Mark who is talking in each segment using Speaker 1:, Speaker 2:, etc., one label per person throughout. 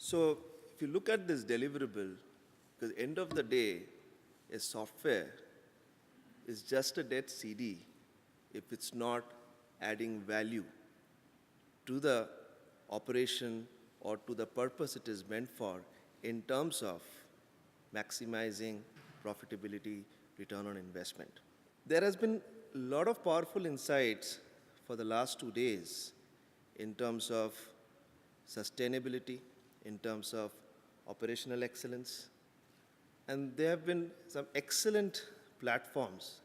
Speaker 1: So if you look at this deliverable, because end of the day, a software is just a dead CD if it's not adding value to the operation or to the purpose it is meant for in terms of maximizing profitability, return on investment. There has been a lot of powerful insights for the last 2 days in terms of sustainability, in terms of operational excellence, and there have been some excellent platforms.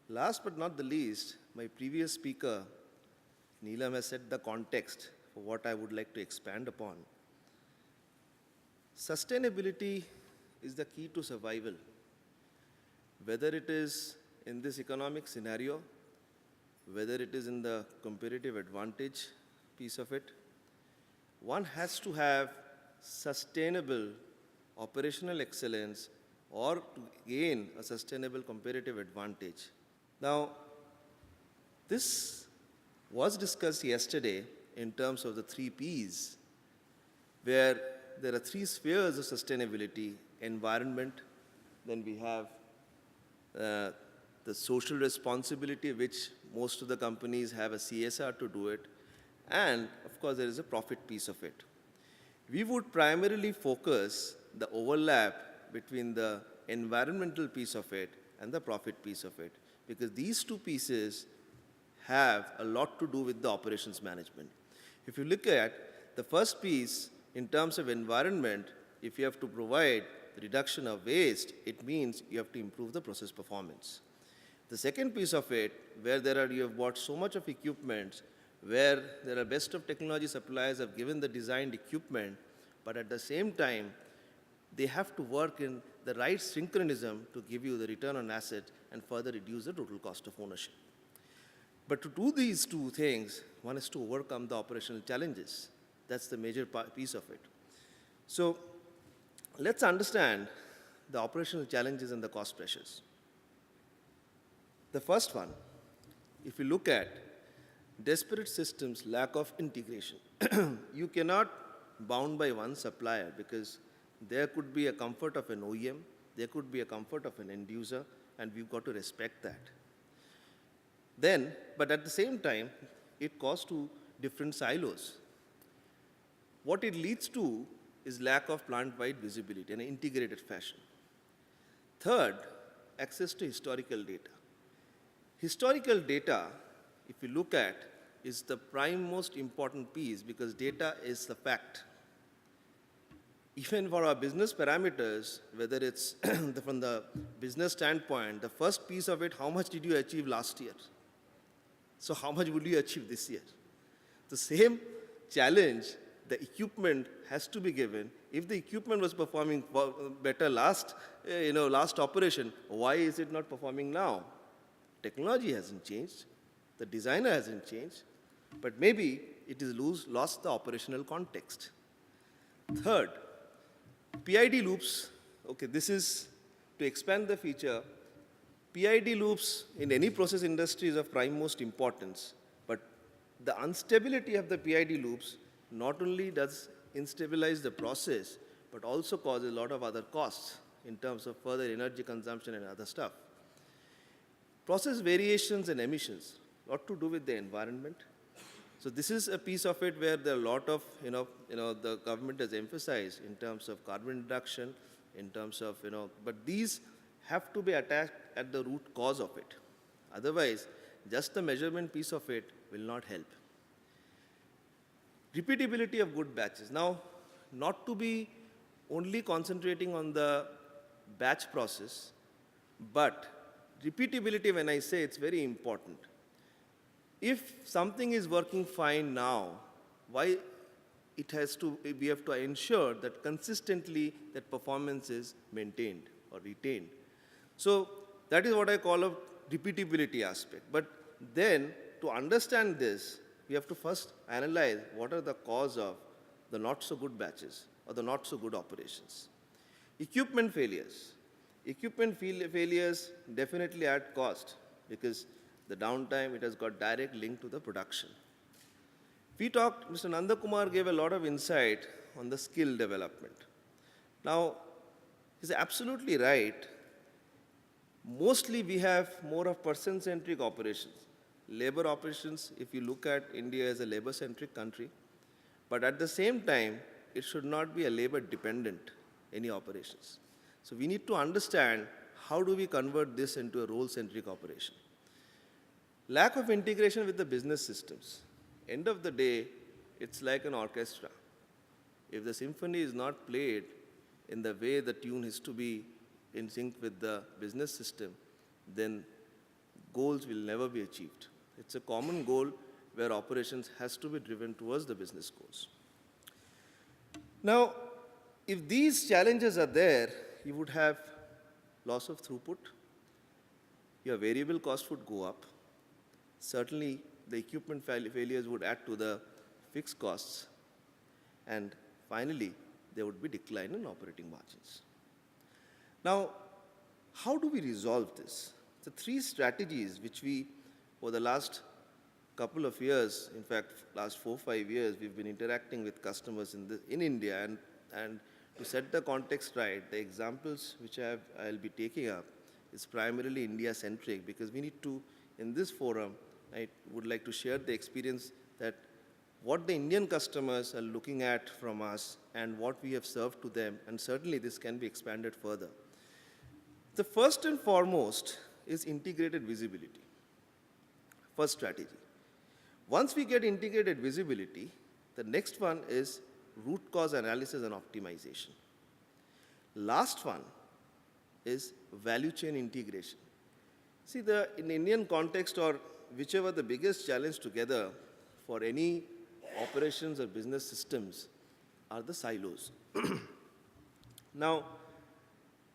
Speaker 1: Last but not the least, my previous speaker, Neelam, has set the context for what I would like to expand upon. Sustainability is the key to survival. Whether it is in this economic scenario, whether it is in the comparative advantage piece of it, one has to have sustainable operational excellence or to gain a sustainable comparative advantage. Now, this was discussed yesterday in terms of the 3 Ps, where there are 3 spheres of sustainability: environment, then we have the social responsibility, which most of the companies have a CSR to do it, and of course there is a profit piece of it. We would primarily focus the overlap between the environmental piece of it and the profit piece of it, because these 2 pieces have a lot to do with the operations management. If you look at the first piece in terms of environment, if you have to provide the reduction of waste, it means you have to improve the process performance. The second piece of it, where you have bought so much of equipment, where there are best of technology suppliers have given the designed equipment, but at the same time, they have to work in the right synchronism to give you the return on asset and further reduce the total cost of ownership. But to do these 2 things, one has to overcome the operational challenges. That's the major piece of it. So let's understand the operational challenges and the cost pressures. The first one, if you look at disparate systems, lack of integration. You cannot bound by one supplier, because there could be a comfort of an OEM, there could be a comfort of an end user, and we've got to respect that. Then, but at the same time, it goes to different silos. What it leads to is lack of plant-wide visibility in an integrated fashion. Third, access to historical data. Historical data, if you look at, is the prime most important piece, because data is the fact. Even for our business parameters, whether it's from the business standpoint, the first piece of it, how much did you achieve last year? So how much will you achieve this year? The same challenge, the equipment has to be given. If the equipment was performing better last operation, why is it not performing now? Technology hasn't changed, the designer hasn't changed, but maybe it is lost the operational context. Third, PID loops. Okay, this is to expand the feature. PID loops in any process industry is of prime most importance, but the instability of the PID loops not only does instabilize the process, but also causes a lot of other costs in terms of further energy consumption and other stuff. Process variations and emissions, a lot to do with the environment. So this is a piece of it where there are a lot of, the government has emphasized in terms of carbon reduction, in terms of, but these have to be attacked at the root cause of it. Otherwise, just the measurement piece of it will not help. Repeatability of good batches. Now, not to be only concentrating on the batch process, but repeatability, when I say, it's very important. If something is working fine now, why we have to ensure that consistently that performance is maintained or retained. So that is what I call a repeatability aspect. But then to understand this, we have to first analyze what are the cause of the not so good batches or the not so good operations. Equipment failures. Equipment failures definitely add cost, because the downtime, it has got direct link to the production. We talked, Mr. Nandakumar gave a lot of insight on the skill development. Now, he's absolutely right. Mostly we have more of person-centric operations. Labor operations, if you look at India as a labor-centric country, but at the same time, it should not be a labor-dependent, any operations. So we need to understand how do we convert this into a role-centric operation. Lack of integration with the business systems. End of the day, it's like an orchestra. If the symphony is not played in the way the tune is to be in sync with the business system, then goals will never be achieved. It's a common goal where operations has to be driven towards the business goals. Now, if these challenges are there, you would have loss of throughput, your variable cost would go up. Certainly, the equipment failures would add to the fixed costs. And finally, there would be decline in operating margins. Now, how do we resolve this? The three strategies which we, for the last couple of years, in fact, last 4-5 years, we've been interacting with customers in India. And to set the context right, the examples which I'll be taking up is primarily India-centric, because we need to, in this forum, I would like to share the experience that what the Indian customers are looking at from us and what we have served to them, and certainly this can be expanded further. The first and foremost is integrated visibility. First strategy. Once we get integrated visibility, the next one is root cause analysis and optimization. Last one is value chain integration. See, in Indian context, or whichever the biggest challenge together for any operations or business systems are the silos. Now,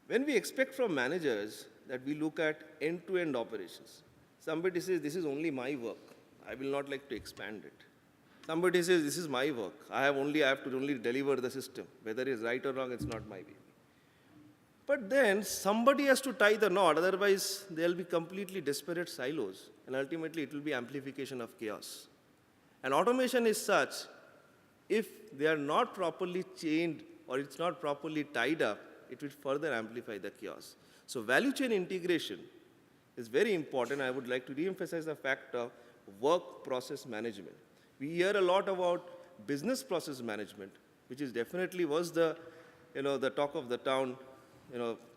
Speaker 1: when we expect from managers that we look at end-to-end operations, somebody says, this is only my work. I will not like to expand it. Somebody says, this is my work. I have to only deliver the system. Whether it's right or wrong, it's not my baby. But then somebody has to tie the knot, otherwise they'll be completely disparate silos, and ultimately it will be amplification of chaos. And automation is such, if they are not properly chained or it's not properly tied up, it will further amplify the chaos. So value chain integration is very important. I would like to re-emphasize the fact of work process management. We hear a lot about business process management, which is definitely was the talk of the town,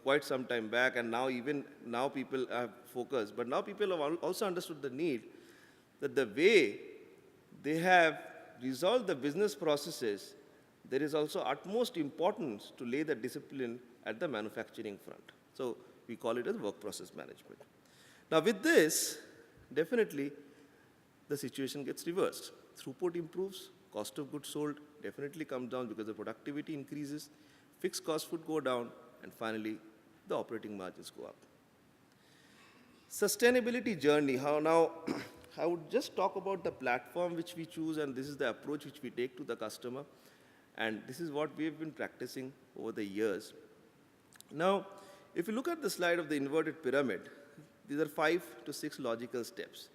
Speaker 1: quite some time back, and now people have focused. But now people have also understood the need that the way they have resolved the business processes, there is also utmost importance to lay the discipline at the manufacturing front. So we call it as work process management. Now with this, definitely the situation gets reversed. Throughput improves, cost of goods sold definitely comes down because the productivity increases, fixed costs would go down, and finally the operating margins go up. Sustainability journey. How now? I would just talk about the platform which we choose, and this is the approach which we take to the customer. And this is what we have been practicing over the years. Now, if you look at the slide of the inverted pyramid, these are 5 to 6 logical steps.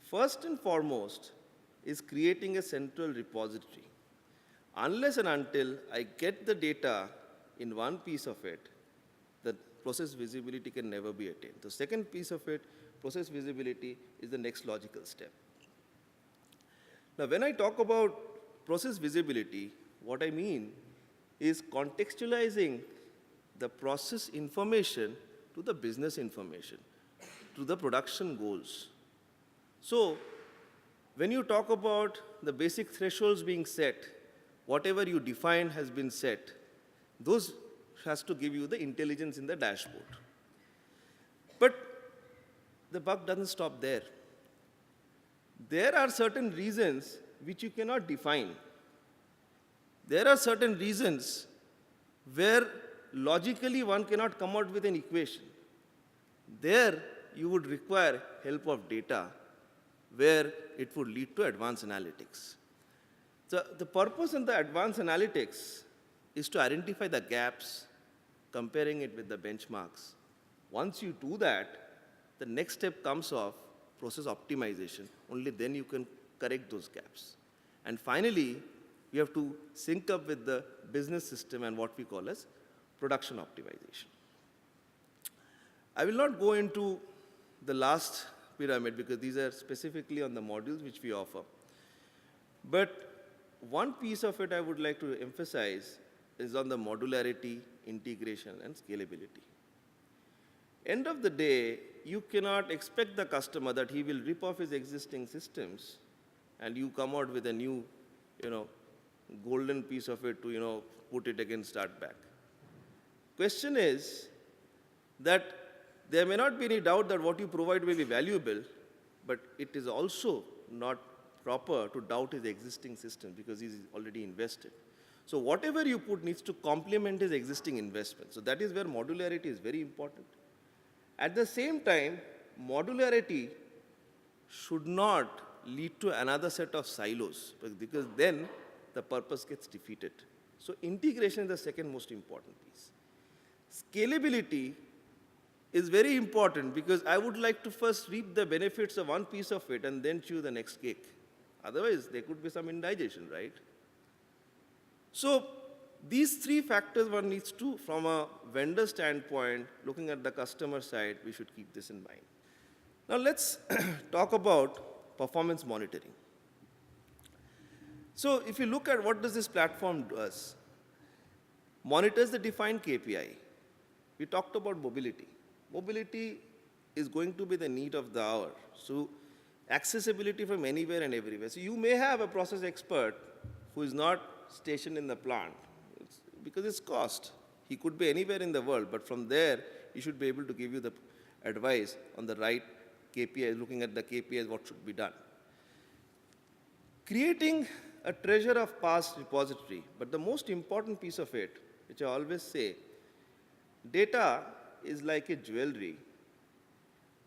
Speaker 1: First and foremost is creating a central repository. Unless and until I get the data in one piece of it, the process visibility can never be attained. The second piece of it, process visibility, is the next logical step. Now, when I talk about process visibility, what I mean is contextualizing the process information to the business information, to the production goals. So, when you talk about the basic thresholds being set, whatever you define has been set, those has to give you the intelligence in the dashboard. But the buck doesn't stop there. There are certain reasons which you cannot define. There are certain reasons where logically one cannot come out with an equation. There you would require help of data, where it would lead to advanced analytics. So the purpose in the advanced analytics is to identify the gaps, comparing it with the benchmarks. Once you do that, the next step comes of process optimization. Only then you can correct those gaps. And finally, You have to sync up with the business system and what we call as production optimization. I will not go into the last pyramid because these are specifically on the modules which we offer. But one piece of it I would like to emphasize is on the modularity, integration, and scalability. End of the day, you cannot expect the customer that he will rip off his existing systems and you come out with a new, golden piece of it to, put it again, start back. Question is that there may not be any doubt that what you provide may be valuable, but it is also not proper to doubt his existing system because he's already invested. So whatever you put needs to complement his existing investment. So that is where modularity is very important. At the same time, modularity should not lead to another set of silos because then the purpose gets defeated. So integration is the second most important piece. Scalability is very important because I would like to first reap the benefits of one piece of it and then chew the next cake. Otherwise, there could be some indigestion, right? So these three factors one needs to, from a vendor standpoint, looking at the customer side, we should keep this in mind. Now let's talk about performance monitoring. So if you look at what does this platform does, monitors the defined KPI. We talked about mobility. Mobility is going to be the need of the hour. So accessibility from anywhere and everywhere. So you may have a process expert who is not stationed in the plant because it's cost. He could be anywhere in the world, but from there, he should be able to give you the advice on the right KPIs, looking at the KPIs, what should be done. Creating a treasure of past repository, but the most important piece of it, which I always say, data is like a jewelry.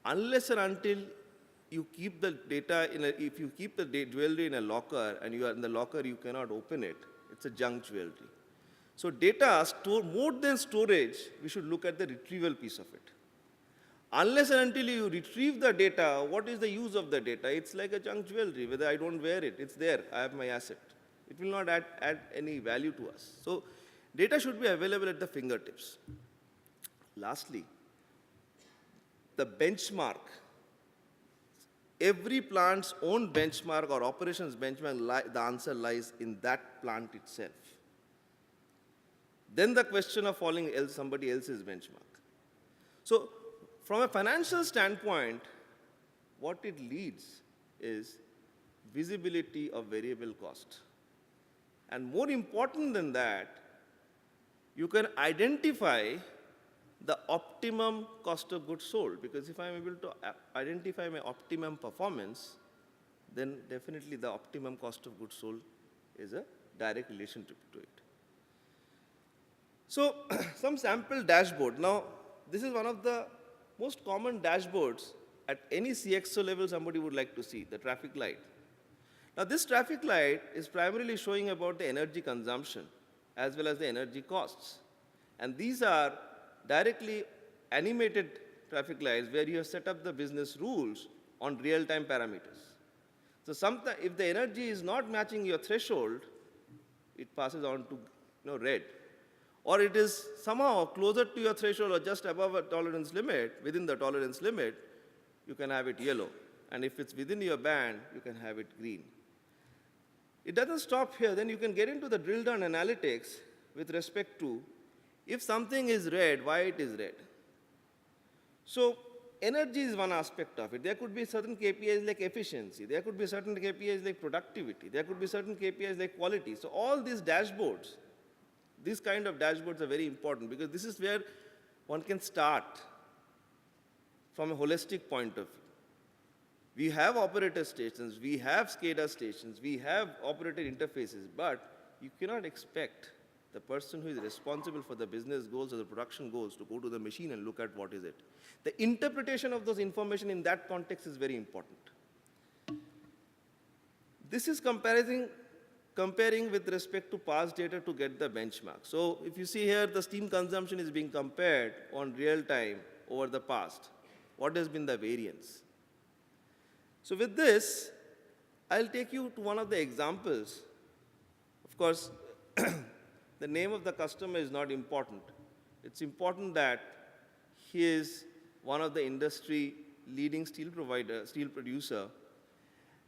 Speaker 1: Unless and until you keep the data if you keep the jewelry in a locker and you are in the locker, you cannot open it. It's a junk jewelry. So data, more than storage, we should look at the retrieval piece of it. Unless and until you retrieve the data, what is the use of the data? It's like a junk jewelry. Whether I don't wear it, it's there. I have my asset. It will not add any value to us. So data should be available at the fingertips. Lastly, the benchmark. Every plant's own benchmark or operations benchmark, the answer lies in that plant itself. Then the question of following somebody else's benchmark. So from a financial standpoint, what it leads is visibility of variable cost. And more important than that, you can identify the optimum cost of goods sold. Because if I'm able to identify my optimum performance, then definitely the optimum cost of goods sold is a direct relationship to it. So some sample dashboard. Now, this is one of the most common dashboards at any CXO level somebody would like to see, the traffic light. Now, this traffic light is primarily showing about the energy consumption as well as the energy costs. And these are directly animated traffic lights where you have set up the business rules on real-time parameters. So sometimes, if the energy is not matching your threshold, it passes on to red. Or it is somehow closer to your threshold or just above a tolerance limit, within the tolerance limit, you can have it yellow. And if it's within your band, you can have it green. It doesn't stop here. Then you can get into the drill-down analytics with respect to if something is red, why it is red. So energy is one aspect of it. There could be certain KPIs like efficiency. There could be certain KPIs like productivity. There could be certain KPIs like quality. So all these dashboards, these kind of dashboards are very important because this is where one can start from a holistic point of view. We have operator stations, we have SCADA stations, we have operator interfaces, but you cannot expect the person who is responsible for the business goals or the production goals to go to the machine and look at what is it. The interpretation of those information in that context is very important. This is comparing with respect to past data to get the benchmark. So if you see here, the steam consumption is being compared on real time over the past. What has been the variance? So with this, I'll take you to one of the examples of Of course, the name of the customer is not important. It's important that he is one of the industry leading steel provider, steel producer.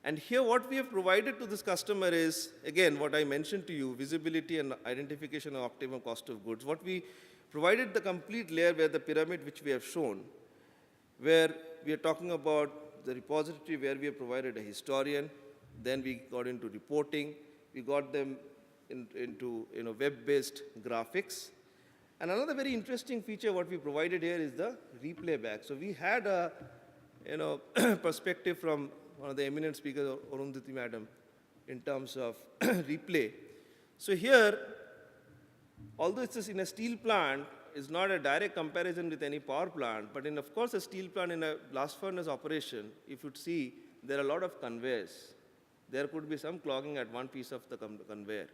Speaker 1: And here what we have provided to this customer is, again, what I mentioned to you, visibility and identification of optimum cost of goods. What we provided the complete layer where the pyramid which we have shown, where we are talking about the repository where we have provided a historian, then we got into reporting, we got them into web-based graphics. And another very interesting feature what we provided here is the replay back. So we had a perspective from one of the eminent speakers, Arundhati madam, in terms of replay. So here, although it's in a steel plant, it's not a direct comparison with any power plant, but in, of course, a steel plant in a blast furnace operation, if you'd see, there are a lot of conveyors. There could be some clogging at one piece of the conveyor.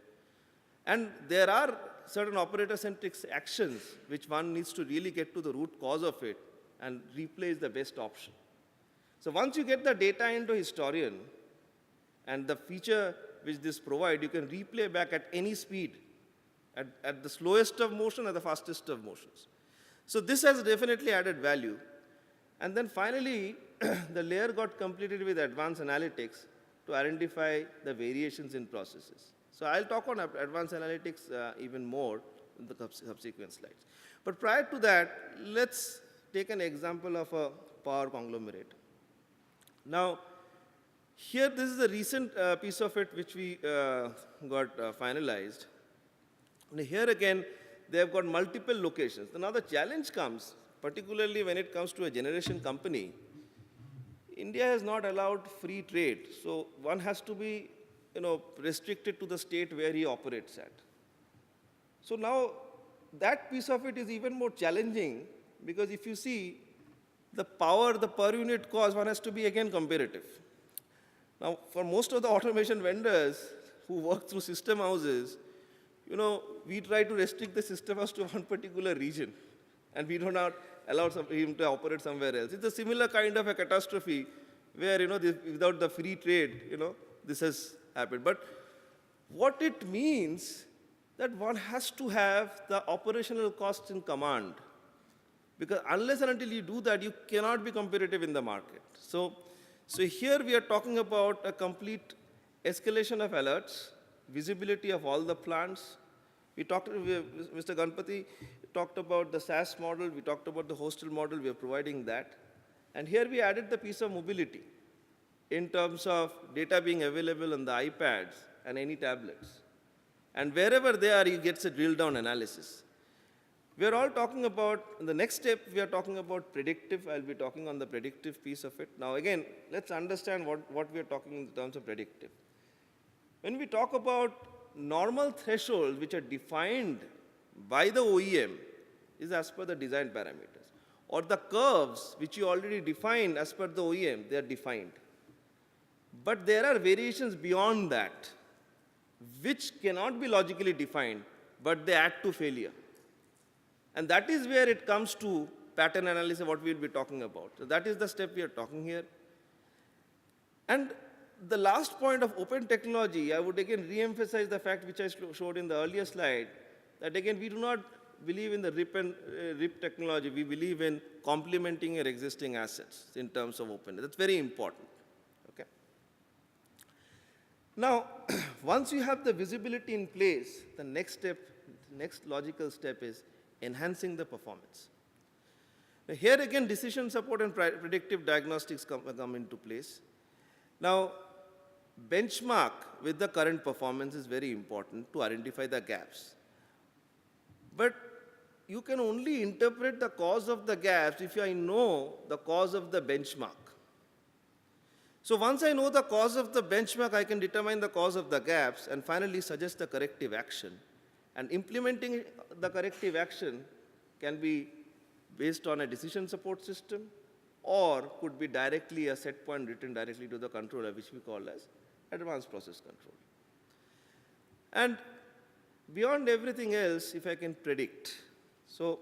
Speaker 1: And there are certain operator-centric actions which one needs to really get to the root cause of it, and replay is the best option. So once you get the data into historian, and the feature which this provides, you can replay back at any speed, at the slowest of motion or the fastest of motions. So this has definitely added value. And then finally, the layer got completed with advanced analytics to identify the variations in processes. So I'll talk on advanced analytics even more in the subsequent slides. But prior to that, let's take an example of a power conglomerate. Now, here this is a recent piece of it which we got finalized. And here again, they have got multiple locations. Now the challenge comes, particularly when it comes to a generation company. India has not allowed free trade, so one has to be restricted to the state where he operates at. So now that piece of it is even more challenging, because if you see the power, the per unit cost, one has to be again comparative. Now for most of the automation vendors who work through system houses, we try to restrict the system house to one particular region, and we do not allow him to operate somewhere else. It's a similar kind of a catastrophe where, without the free trade, this has happened. But what it means that one has to have the operational costs in command, because unless and until you do that, you cannot be competitive in the market. So here we are talking about a complete escalation of alerts, visibility of all the plants. Mr. Ganpati talked about the SaaS model, we talked about the hostel model, we are providing that. And here we added the piece of mobility in terms of data being available on the iPads and any tablets. And wherever they are, he gets a drill down analysis. We are all talking about, in the next step, we are talking about predictive. I'll be talking on the predictive piece of it. Now again, let's understand what we are talking in terms of predictive. When we talk about normal thresholds which are defined by the OEM is as per the design parameters. Or the curves which you already defined as per the OEM, they are defined. But there are variations beyond that which cannot be logically defined, but they add to failure. And that is where it comes to pattern analysis, what we will be talking about. So that is the step we are talking here. And the last point of open technology, I would again re-emphasize the fact which I showed in the earlier slide, that again, we do not believe in the rip technology. We believe in complementing your existing assets in terms of openness. That's very important. Okay. Now, once you have the visibility in place, the next step, next logical step is enhancing the performance. Now, here again, decision support and predictive diagnostics come into place. Now, benchmark with the current performance is very important to identify the gaps. But you can only interpret the cause of the gaps if I know the cause of the benchmark. So once I know the cause of the benchmark, I can determine the cause of the gaps and finally suggest the corrective action. And implementing the corrective action can be based on a decision support system, or could be directly a set point written directly to the controller, which we call as advanced process control. And beyond everything else, if I can predict. So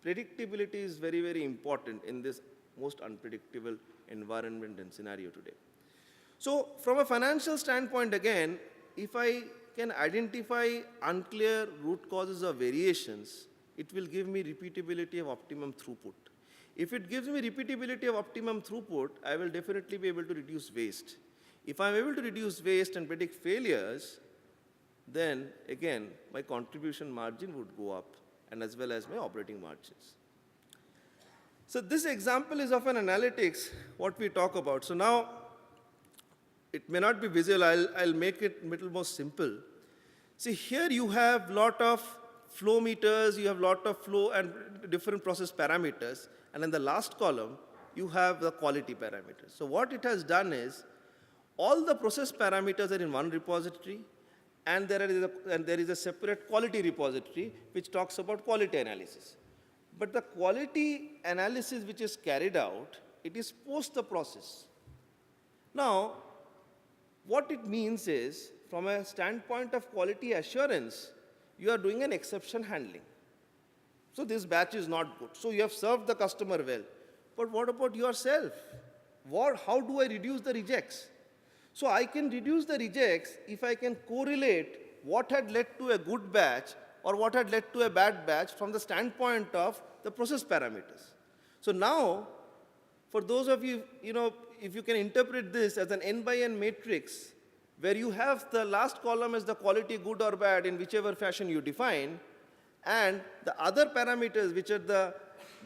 Speaker 1: predictability is very, very important in this most unpredictable environment and scenario today. So from a financial standpoint, again, if I can identify unclear root causes or variations, it will give me repeatability of optimum throughput. If it gives me repeatability of optimum throughput, I will definitely be able to reduce waste. If I'm able to reduce waste and predict failures, then again, my contribution margin would go up, and as well as my operating margins. So this example is of an analytics, what we talk about. So now, it may not be visual, I'll make it a little more simple. See, here you have lot of flow meters, you have lot of flow and different process parameters, and in the last column, you have the quality parameters. So what it has done is, all the process parameters are in one repository, and there is a separate quality repository which talks about quality analysis. But the quality analysis which is carried out, it is post the process. Now, what it means is, from a standpoint of quality assurance, you are doing an exception handling. So this batch is not good. So you have served the customer well. But what about yourself? How do I reduce the rejects? So I can reduce the rejects if I can correlate what had led to a good batch or what had led to a bad batch from the standpoint of the process parameters. So now, for those of you, if you can interpret this as an n by n matrix, where you have the last column as the quality good or bad in whichever fashion you define, and the other parameters which are the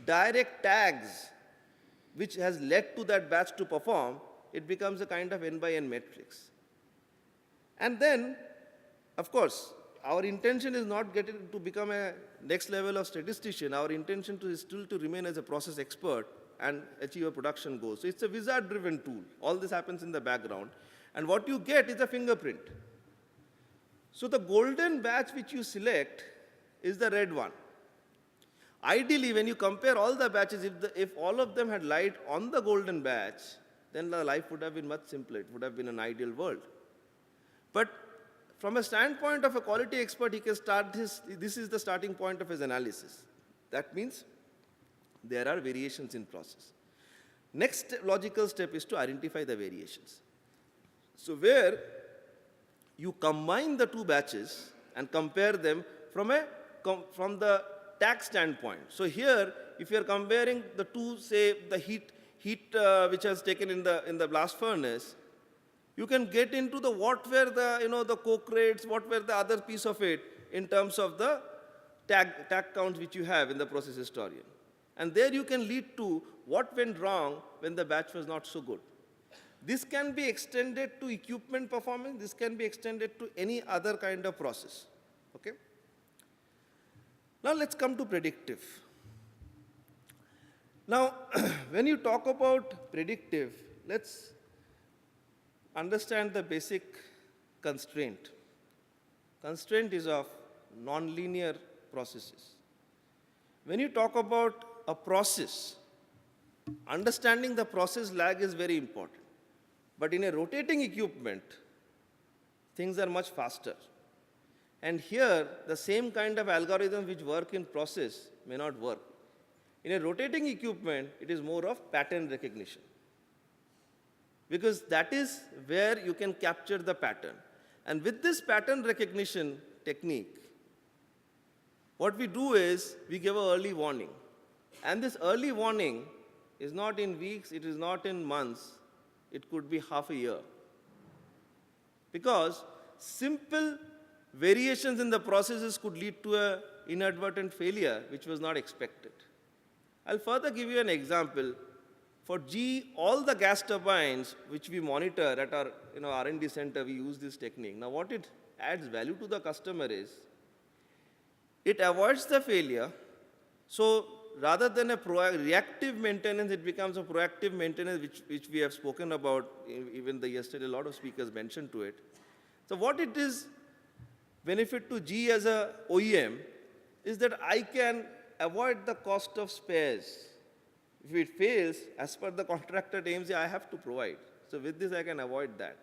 Speaker 1: direct tags which has led to that batch to perform, it becomes a kind of n by n matrix. And then, of course, our intention is not getting to become a next level of statistician. Our intention is still to remain as a process expert and achieve a production goal. So it's a wizard-driven tool. All this happens in the background. And what you get is a fingerprint. So the golden batch which you select is the red one. Ideally, when you compare all the batches, if all of them had light on the golden batch, then the life would have been much simpler. It would have been an ideal world. But from a standpoint of a quality expert, he can start this is the starting point of his analysis. That means there are variations in process. Next logical step is to identify the variations. So where you combine the two batches and compare them from the tag standpoint. So here, if you are comparing the two, say the heat which has taken in the blast furnace, you can get into the what were the coke rates, what were the other piece of it in terms of the tag counts which you have in the process historian. And there you can lead to what went wrong when the batch was not so good. This can be extended to equipment performance. This can be extended to any other kind of process. Okay? Now let's come to predictive. Now, when you talk about predictive, let's understand the basic constraint. Constraint is of nonlinear processes. When you talk about a process, understanding the process lag is very important. But in a rotating equipment, things are much faster. And here, the same kind of algorithms which work in process may not work. In a rotating equipment, it is more of pattern recognition. Because that is where you can capture the pattern. And with this pattern recognition technique, what we do is we give an early warning. And this early warning is not in weeks, it is not in months, it could be half a year. Because simple variations in the processes could lead to an inadvertent failure which was not expected. I'll further give you an example. For GE, all the gas turbines which we monitor at our R&D center, we use this technique. Now what it adds value to the customer is, it avoids the failure. So rather than a reactive maintenance, it becomes a proactive maintenance, which we have spoken about. Even yesterday, a lot of speakers mentioned to it. So what it is benefit to GE as a OEM is that I can avoid the cost of spares. If it fails, as per the contractor AMC, I have to provide. So with this, I can avoid that.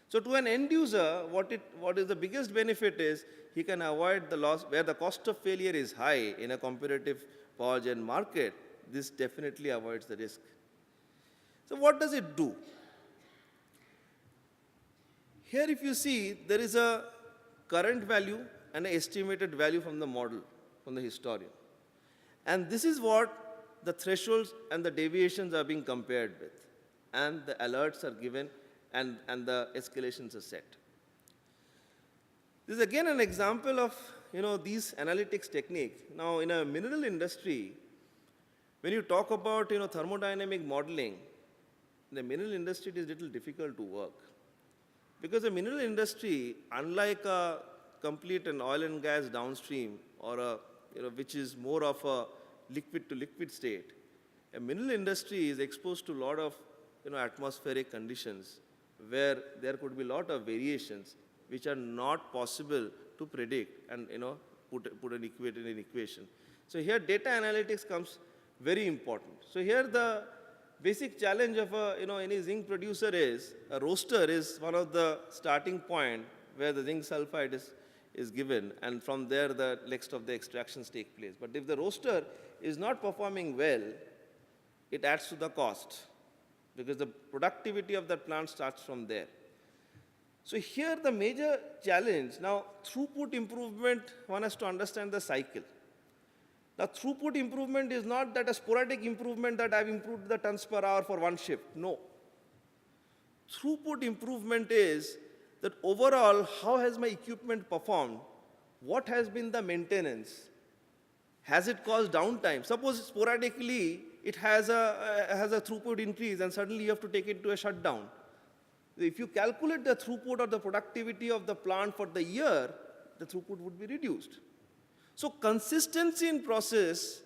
Speaker 1: So to an end user, what is the biggest benefit is he can avoid the loss where the cost of failure is high in a competitive power gen market. This definitely avoids the risk. So what does it do? Here, if you see, there is a current value and an estimated value from the model, from the historian. And this is what the thresholds and the deviations are being compared with. And the alerts are given and the escalations are set. This is again an example of these analytics technique. Now in a mineral industry, when you talk about thermodynamic modeling, in the mineral industry it is little difficult to work. Because the mineral industry, unlike a complete an oil and gas downstream or which is more of a liquid to liquid state, a mineral industry is exposed to a lot of atmospheric conditions where there could be a lot of variations which are not possible to predict and put an equation. So here data analytics comes very important. So here the basic challenge of any zinc producer is a roaster is one of the starting point where the zinc sulfide is given, and from there the next of the extractions take place. But if the roaster is not performing well, it adds to the cost because the productivity of that plant starts from there. So here the major challenge, now throughput improvement, one has to understand the cycle. Now throughput improvement is not that a sporadic improvement that I've improved the tons per hour for one shift, no. Throughput improvement is that overall, how has my equipment performed? What has been the maintenance? Has it caused downtime? Suppose sporadically it has a throughput increase and suddenly you have to take it to a shutdown. If you calculate the throughput or the productivity of the plant for the year, the throughput would be reduced. So consistency in process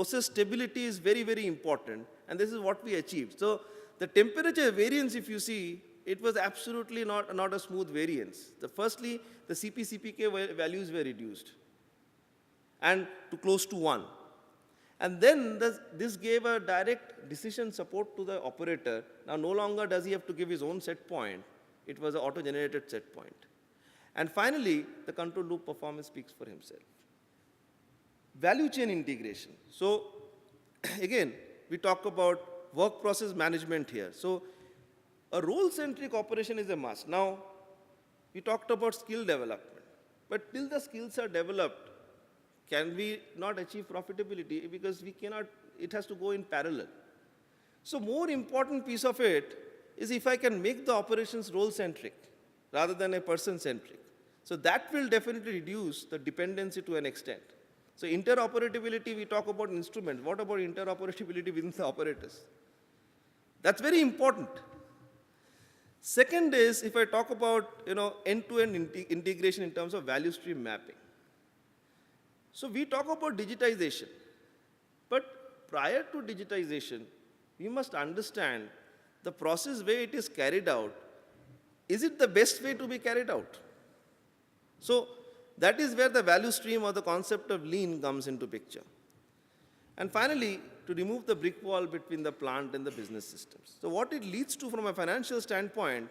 Speaker 1: stability is very, very important, and this is what we achieved. So the temperature variance, if you see, it was absolutely not a smooth variance. Firstly, the CP, CPK values were reduced and to close to 1. And then this gave a direct decision support to the operator. Now no longer does he have to give his own set point. It was an auto-generated set point. And finally, the control loop performance speaks for himself. Value chain integration. So again, we talk about work process management here. So a role-centric operation is a must. Now, we talked about skill development. But till the skills are developed, can we not achieve profitability? Because we cannot, it has to go in parallel. So more important piece of it is if I can make the operations role-centric rather than a person-centric. So that will definitely reduce the dependency to an extent. So interoperability, we talk about instruments. What about interoperability within the operators? That's very important. Second is, if I talk about end-to-end integration in terms of value stream mapping. So we talk about digitization. But prior to digitization, we must understand the process way it is carried out. Is it the best way to be carried out? So that is where the value stream or the concept of lean comes into picture. And finally, to remove the brick wall between the plant and the business systems. So what it leads to from a financial standpoint,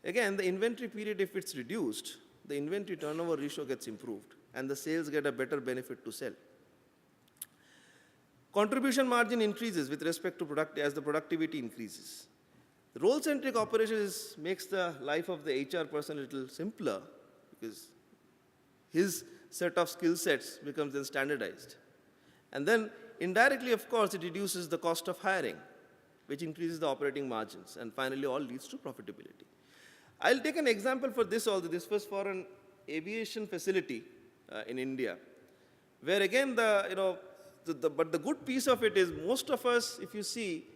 Speaker 1: again, the inventory period, if it's reduced, the inventory turnover ratio gets improved and the sales get a better benefit to sell. Contribution margin increases with respect to as the productivity increases. The role-centric operation makes the life of the HR person a little simpler because his set of skill sets becomes then standardized. And then indirectly, of course, it reduces the cost of hiring, which increases the operating margins, and finally all leads to profitability. I'll take an example for this also. This was for an aviation facility in India, where again but the good piece of it is most of us, if you see,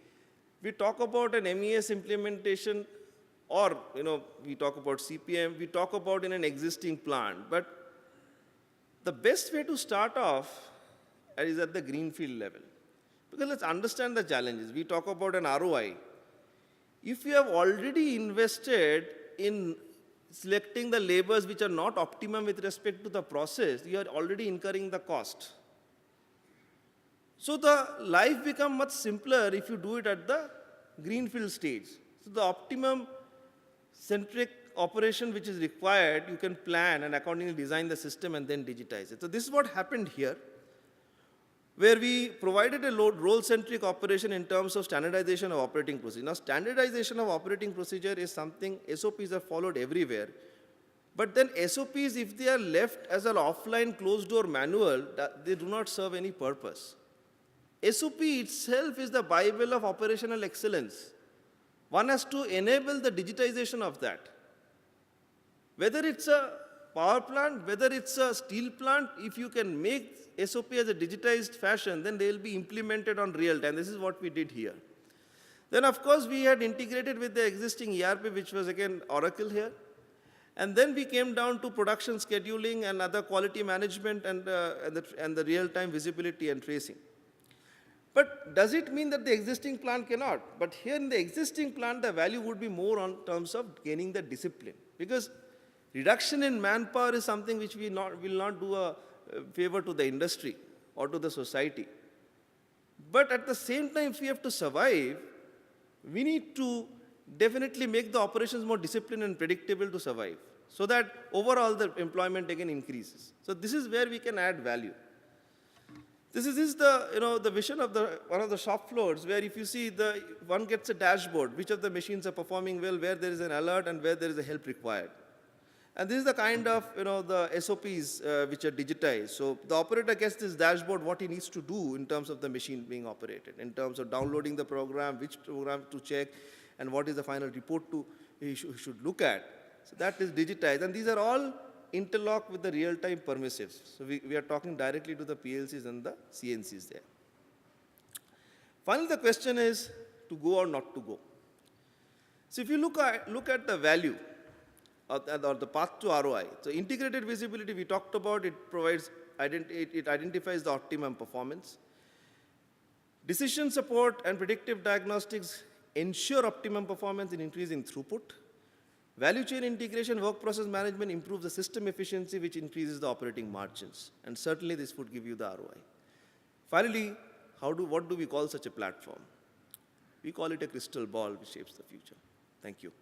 Speaker 1: we talk about an MES implementation or we talk about CPM, we talk about in an existing plant, but the best way to start off is at the greenfield level. Because let's understand the challenges. We talk about an ROI. If you have already invested in selecting the labors which are not optimum with respect to the process, you are already incurring the cost. So the life becomes much simpler if you do it at the greenfield stage. So the optimum centric operation which is required, you can plan and accordingly design the system and then digitize it. So this is what happened here, where we provided a role-centric operation in terms of standardization of operating procedure. Now, standardization of operating procedure is something SOPs are followed everywhere, But then SOPs, if they are left as an offline closed-door manual, they do not serve any purpose. SOP itself is the Bible of operational excellence. One has to enable the digitization of that. Whether it's a power plant, whether it's a steel plant, if you can make SOP as a digitized fashion, then they will be implemented on real time. This is what we did here. Then, of course, we had integrated with the existing ERP, which was, again, Oracle here. And then we came down to production scheduling and other quality management and the real-time visibility and tracing. But does it mean that the existing plant cannot? But here in the existing plant, the value would be more on terms of gaining the discipline. Because reduction in manpower is something which will not do a favor to the industry or to the society. But at the same time, if we have to survive, we need to definitely make the operations more disciplined and predictable to survive, so that overall the employment again increases. So this is where we can add value. This is the vision of one of the shop floors, where if you see one gets a dashboard, which of the machines are performing well, where there is an alert and where there is a help required. And this is the kind of the SOPs which are digitized. So the operator gets this dashboard, what he needs to do in terms of the machine being operated, in terms of downloading the program, which program to check, and what is the final report he should look at. So that is digitized. And these are all interlocked with the real-time permissives. So we are talking directly to the PLCs and the CNCs there. Finally, the question is to go or not to go. So if you look at the value or the path to ROI, so integrated visibility we talked about, it identifies the optimum performance. Decision support and predictive diagnostics ensure optimum performance in increasing throughput. Value chain integration, work process management improves the system efficiency, which increases the operating margins. And certainly this would give you the ROI. Finally, what do we call such a platform? We call it a crystal ball which shapes the future. Thank you.